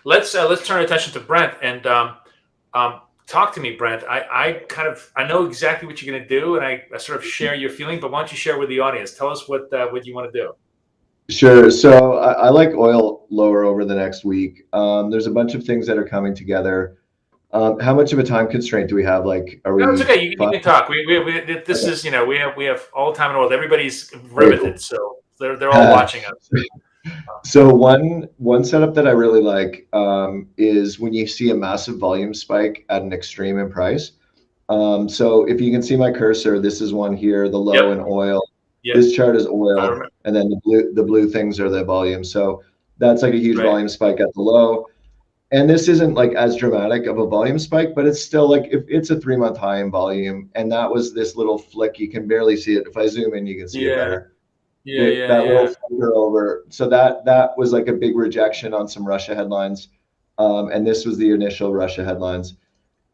let's turn attention to Brent and talk to me, Brent. I know exactly what you're going to do, and I sort of share your feeling. But why don't you share with the audience? Tell us what you want to do. Sure. So I like oil lower over the next week. There's a bunch of things that are coming together. How much of a time constraint do we have? Like, are we? No, it's okay. You can talk. This is, we have all the time in the world. Everybody's riveted, so they're all watching us. So one setup that I really like is when you see a massive volume spike at an extreme in price. So if you can see my cursor, this is one here, the low in oil. Yep. This chart is oil, and then the blue things are the volume. So that's like a huge volume spike at the low. And this isn't like as dramatic of a volume spike, but it's still like if it's a 3-month high in volume, and that was this little flick. You can barely see it. If I zoom in, you can see it better. That little flicker over. So that was like a big rejection on some Russia headlines, and this was the initial Russia headlines.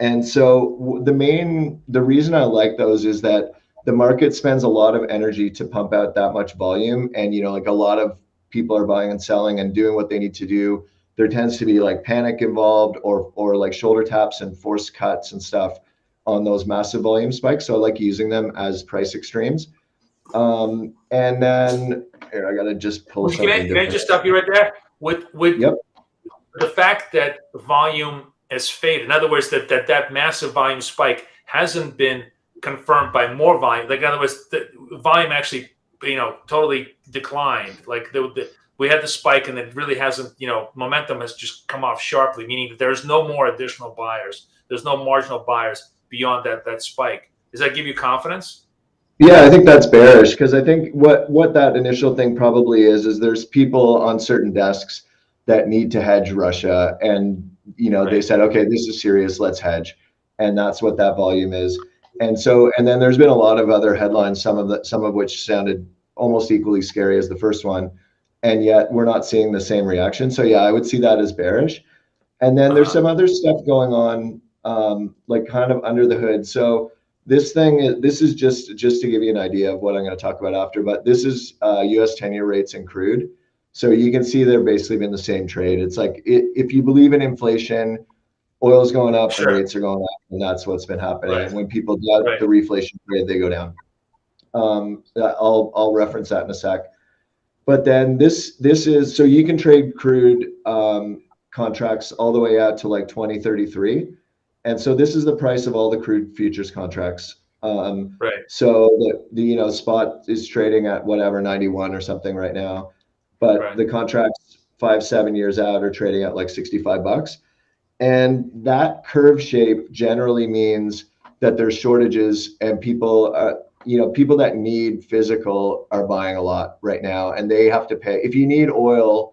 And so the reason I like those is that the market spends a lot of energy to pump out that much volume, and like a lot of people are buying and selling and doing what they need to do. There tends to be like panic involved or like shoulder taps and forced cuts and stuff on those massive volume spikes. So I like using them as price extremes. And then here, I gotta just pull something different. Can I just stop you right there? With the fact that volume has faded, in other words, that massive volume spike hasn't been confirmed by more volume. Like in other words, the volume actually, totally declined. Like we had the spike, and it really hasn't, momentum has just come off sharply, meaning that there's no more additional buyers. There's no marginal buyers beyond that spike. Does that give you confidence? Yeah, I think that's bearish, because I think what that initial thing probably is there's people on certain desks that need to hedge Russia, and they said, okay, this is serious, let's hedge, and that's what that volume is. And then there's been a lot of other headlines, some of which sounded almost equally scary as the first one, and yet we're not seeing the same reaction. So yeah, I would see that as bearish. And then there's some other stuff going on, like kind of under the hood. So this is just to give you an idea of what I'm going to talk about after, but this is US tenure rates and crude. So you can see they're basically been the same trade. It's like if you believe in inflation, oil's going up and rates are going up, and that's what's been happening. And when people doubt the reflation trade, they go down. I'll reference that in a sec. But then this is, so you can trade crude contracts all the way out to like 2033. And so this is the price of all the crude futures contracts. So the spot is trading at whatever 91 or something right now, but the contracts 5-7 years out are trading at like $65. And that curve shape generally means that there's shortages, and people that need physical are buying a lot right now, and they have to pay. If you need oil,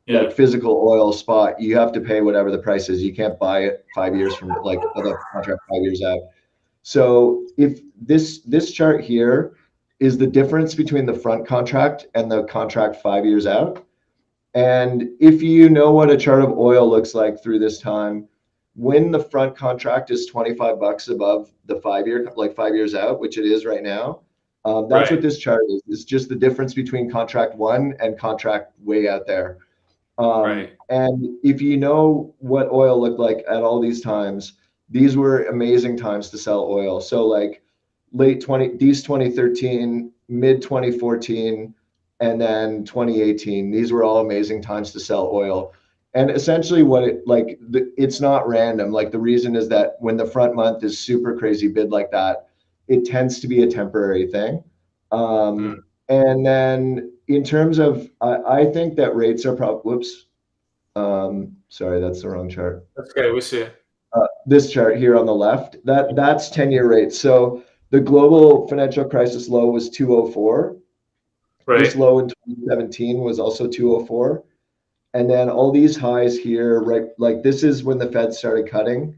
like physical oil spot, you have to pay whatever the price is. You can't buy it 5 years from like the contract 5 years out. So if this chart here is the difference between the front contract and the contract 5 years out. And if you know what a chart of oil looks like through this time, when the front contract is $25 above the 5 year, like 5 years out, which it is right now, that's what this chart is. It's just the difference between contract one and contract way out there. And if you know what oil looked like at all these times, these were amazing times to sell oil. So like late 2013, mid 2014, and then 2018, these were all amazing times to sell oil. And essentially it's not random. Like the reason is that when the front month is super crazy bid like that, it tends to be a temporary thing. And then in terms of, I think that rates are probably, sorry, that's the wrong chart. That's okay, we see it. This chart here on the left, that's 10-year rates. So the global financial crisis low was 204. This low in 2017 was also 204. And then all these highs here, like this is when the Fed started cutting.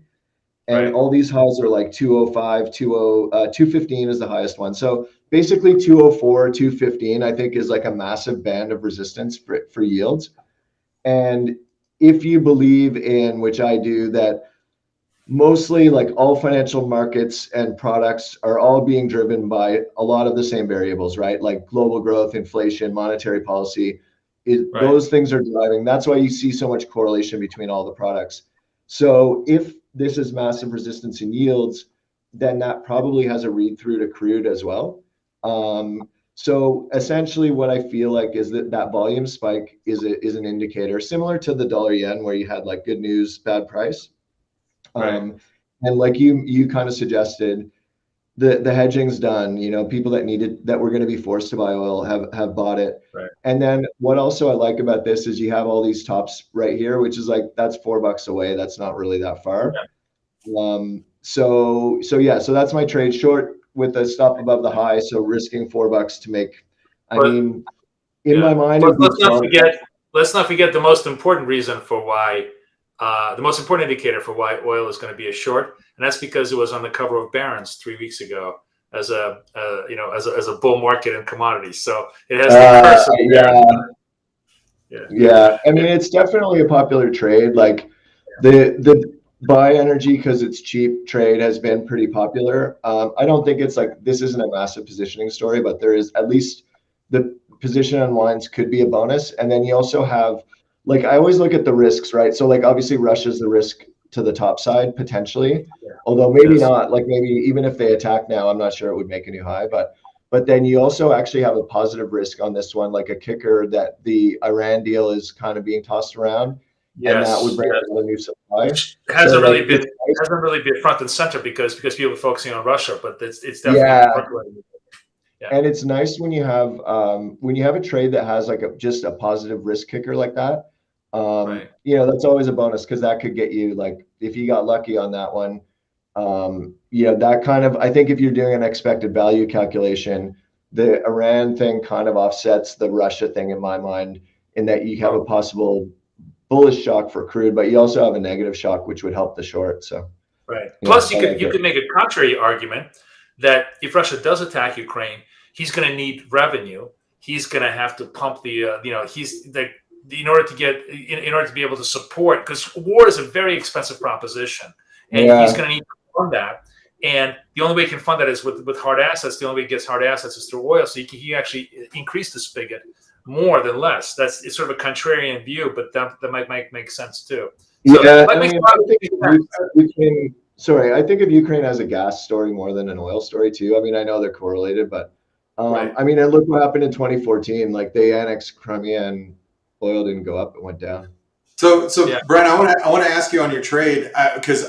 And all these highs are like 205, 215 is the highest one. So basically 204, 215, I think is like a massive band of resistance for yields. And if you believe in, which I do, that mostly like all financial markets and products are all being driven by a lot of the same variables, right? Like global growth, inflation, monetary policy. Those things are driving. That's why you see so much correlation between all the products. So if this is massive resistance in yields, then that probably has a read through to crude as well. So essentially what I feel like is that volume spike is an indicator similar to the dollar yen, where you had like good news, bad price. And like you kind of suggested, the hedging's done. People that were going to be forced to buy oil have bought it. And then what also I like about this is you have all these tops right here, which is like, that's $4 away. That's not really that far. So that's my trade short with a stop above the high. So risking $4 to make, in my mind, let's not forget the most important reason for why, the most important indicator for why oil is going to be a short, and that's because it was on the cover of Barron's 3 weeks ago as a bull market in commodities. So it has the curse of it's definitely a popular trade. Like the buy energy because it's cheap trade has been pretty popular. I don't think it's like, this isn't a massive positioning story, but there is at least the position unwinds could be a bonus. And then you also have, like, I always look at the risks, right? So like obviously Russia's the risk to the top side potentially, although maybe not. Like maybe even if they attack now, I'm not sure it would make a new high, but then you also actually have a positive risk on this one, like a kicker that the Iran deal is kind of being tossed around. And that would bring a new supply. Which hasn't really been front and center because people are focusing on Russia, but it's definitely percolating. And it's nice when you have a trade that has like just a positive risk kicker like that. That's always a bonus because that could get you, like, if you got lucky on that one. That kind of, I think if you're doing an expected value calculation, the Iran thing kind of offsets the Russia thing in my mind, in that you have a possible bullish shock for crude, but you also have a negative shock, which would help the short. So plus you could make a contrary argument that if Russia does attack Ukraine, he's going to need revenue. He's going to have to pump the in order to be able to support, because war is a very expensive proposition, and he's going to need to fund that. And the only way he can fund that is with hard assets. The only way he gets hard assets is through oil. So he actually increase the spigot more than less. It's sort of a contrarian view, but that might make sense too. So I think of Ukraine as a gas story more than an oil story too. I know they're correlated, but and look what happened in 2014. Like they annexed Crimea and oil didn't go up; it went down. So Brent, I want to ask you on your trade, because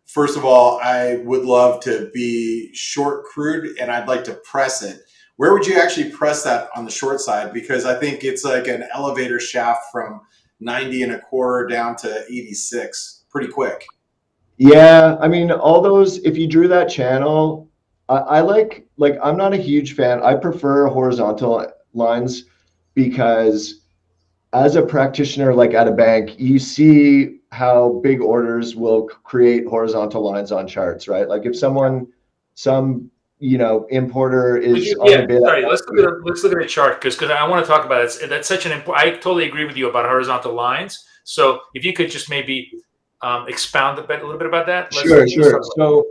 first of all, I would love to be short crude, and I'd like to press it. Where would you actually press that on the short side? Because I think it's like an elevator shaft from 90.25 down to 86 pretty quick. Yeah, all those, if you drew that channel, I like I'm not a huge fan. I prefer horizontal lines because as a practitioner, like at a bank, you see how big orders will create horizontal lines on charts, right? Like if some importer is on a bid. Sorry, let's look at a chart because I want to talk about it. That's such an important. I totally agree with you about horizontal lines. So if you could just maybe expound a little bit about that. Sure. So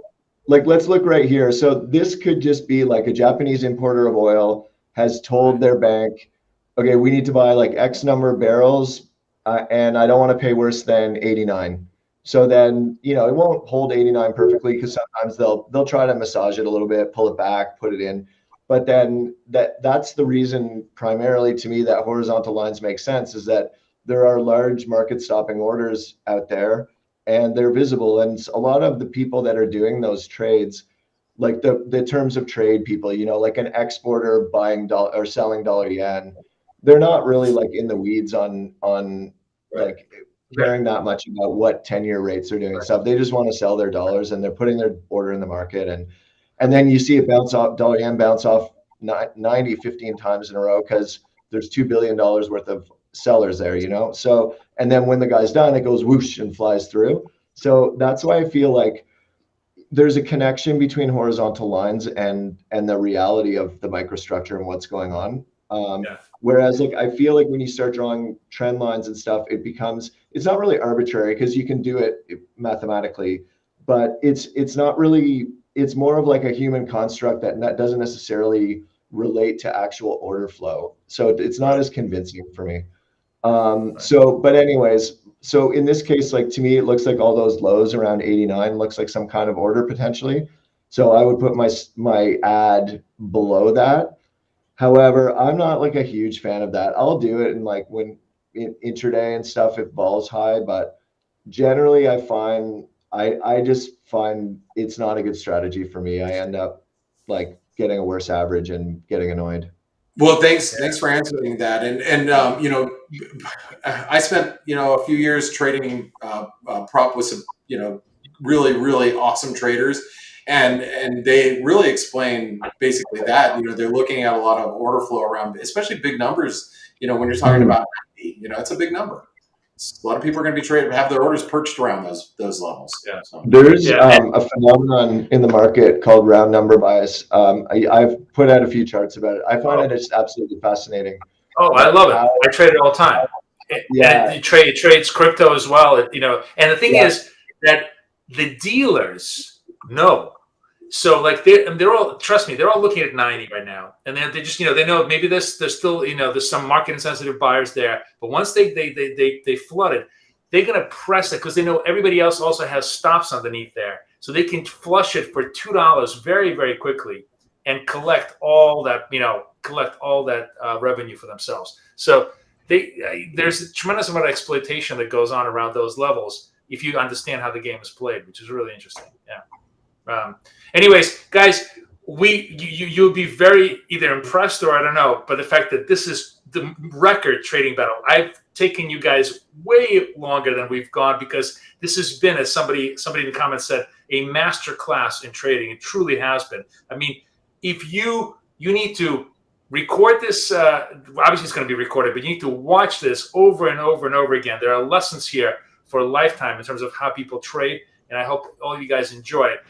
let's look right here. So this could just be like a Japanese importer of oil has told their bank, okay, we need to buy like X number of barrels, and I don't want to pay worse than 89. So then, it won't hold 89 perfectly because sometimes they'll try to massage it a little bit, pull it back, put it in. But then that's the reason primarily to me that horizontal lines make sense, is that there are large market stopping orders out there and they're visible. And a lot of the people that are doing those trades, like the terms of trade people, like an exporter buying or selling dollar yen, they're not really like in the weeds on like caring that much about what tenure rates are doing and stuff. They just want to sell their dollars and they're putting their order in the market. And then you see it bounce off, dollar yen bounce off 15 times in a row because there's $2 billion worth of sellers there, So, and then when the guy's done, it goes whoosh and flies through. So that's why I feel like there's a connection between horizontal lines and the reality of the microstructure and what's going on. Whereas like I feel like when you start drawing trend lines and stuff, it's not really arbitrary because you can do it mathematically, but it's not really, it's more of like a human construct that doesn't necessarily relate to actual order flow. So it's not as convincing for me. But anyways, so in this case, like to me, it looks like all those lows around 89 looks like some kind of order potentially. So I would put my ad below that. However, I'm not like a huge fan of that. I'll do it in like when in intraday and stuff if vol's high, but generally I just find it's not a good strategy for me. I end up like getting a worse average and getting annoyed. Well, thanks for answering that. And you know, I spent a few years trading prop with some really awesome traders, and they really explain basically that they're looking at a lot of order flow around, especially big numbers. When you're talking about 90, it's a big number. A lot of people are going to be trading, have their orders perched around those levels. Yeah. So. There's a phenomenon in the market called round number bias. I've put out a few charts about it. I find it just absolutely fascinating. Oh, I love it. I trade it all the time. And it trades crypto as well. And the thing is that the dealers know. So like they're all, trust me, they're all looking at 90 right now, and they just they know maybe there's still there's some market insensitive buyers there, but once they flood it, they're gonna press it because they know everybody else also has stops underneath there, so they can flush it for $2 very, very quickly and collect all that revenue for themselves. So there's a tremendous amount of exploitation that goes on around those levels if you understand how the game is played, which is really interesting. Yeah. Anyways, guys, you'll be very either impressed or I don't know, but the fact that this is the record trading battle. I've taken you guys way longer than we've gone because this has been, as somebody in the comments said, a master class in trading. It truly has been. I mean, if you need to record this, obviously it's going to be recorded, but you need to watch this over and over and over again. There are lessons here for a lifetime in terms of how people trade, and I hope all of you guys enjoy it.